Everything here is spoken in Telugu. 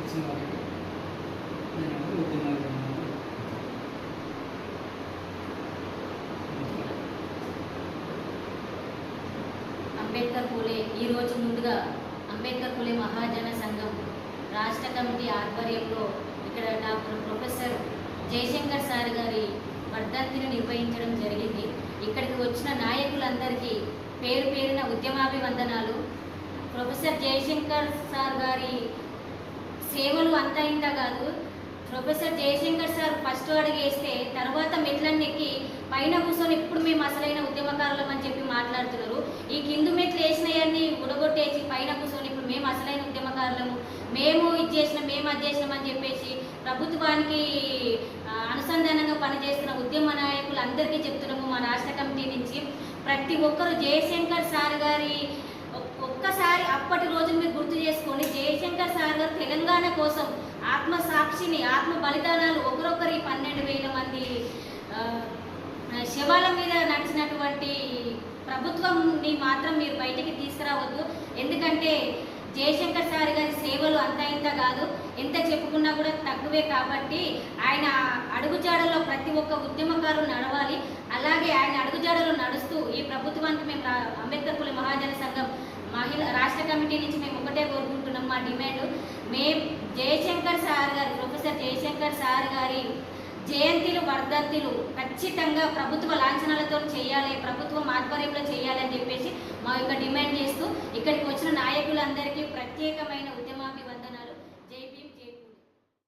ఇచ్చిన వాళ్ళకి నేను ఉద్యమాలు అంబేద్కర్ పూలే ఈరోజు ముందుగా అంబేద్కర్ పూలే మహాజన సంఘం రాష్ట్ర కమిటీ ఆధ్వర్యంలో ఇక్కడ డాక్టర్ ప్రొఫెసర్ జయశంకర్ సార్ గారి వర్ధంతిని నిర్వహించడం జరిగింది. ఇక్కడికి వచ్చిన నాయకులందరికీ పేరు పేరున ఉద్యమాభివందనాలు. ప్రొఫెసర్ జయశంకర్ సార్ గారి సేవలు అంతా ఇంత కాదు. ప్రొఫెసర్ జయశంకర్ సార్ ఫస్ట్ అడుగు వేస్తే తర్వాత మెట్లన్నీ ఎక్కి పైన కూర్చొని ఇప్పుడు మేము అసలైన ఉద్యమకారులం అని చెప్పి మాట్లాడుతున్నారు. ఈ కింది మెట్లు వేసినవన్నీ ఉడగొట్టేసి పైన కూర్చొని ఇప్పుడు మేము అసలైన ఉద్యమకారులము, మేము ఇది చేసినాం, మేము అది చేసినాం అని చెప్పేసి ప్రభుత్వానికి అనుసంధానంగా పనిచేస్తున్న ఉద్యమ నాయకులు అందరికీ చెప్తున్నాము. మా రాష్ట్ర కమిటీ నుంచి ప్రతి ఒక్కరు జయశంకర్ సార్ గారి ఒక్కసారి అప్పటి రోజులు మీరు గుర్తు చేసుకోండి. జయశంకర్ సార్ గారు తెలంగాణ కోసం ఆత్మ సాక్షిని, ఆత్మ బలిదానాలు ఒకరొకరి 12,000 మంది శవాల మీద నడిచినటువంటి ప్రభుత్వంని మాత్రం మీరు బయటికి తీసుకురావద్దు. ఎందుకంటే జయశంకర్ సార్ గారి సేవలు అంతా ఇంత కాదు, ఎంత చెప్పుకున్నా కూడా తక్కువే. కాబట్టి ఆయన అడుగుజాడలో ప్రతి ఒక్క ఉద్యమకారులు నడవాలి. అలాగే ఆయన అడుగుజాడలో నడుస్తూ ఈ ప్రభుత్వానికి మేము అంబేద్కర్ పూలే మహాజన సంఘం రాష్ట్ర కమిటీ నుంచి మేము ఒకటే కోరుకుంటున్నాం. మా డిమాండ్ మేము జయశంకర్ సార్ గారి, ప్రొఫెసర్ జయశంకర్ సార్ గారి జయంతిలు, వర్ధంతులు ఖచ్చితంగా ప్రభుత్వ లాంఛనాలతో చేయాలి, ప్రభుత్వం ఆధ్వర్యంలో చేయాలి అని చెప్పేసి మా యొక్క డిమాండ్ చేస్తూ ఇక్కడికి వచ్చిన నాయకులందరికీ ప్రత్యేకమైన ఉద్యమాభివందనాలు.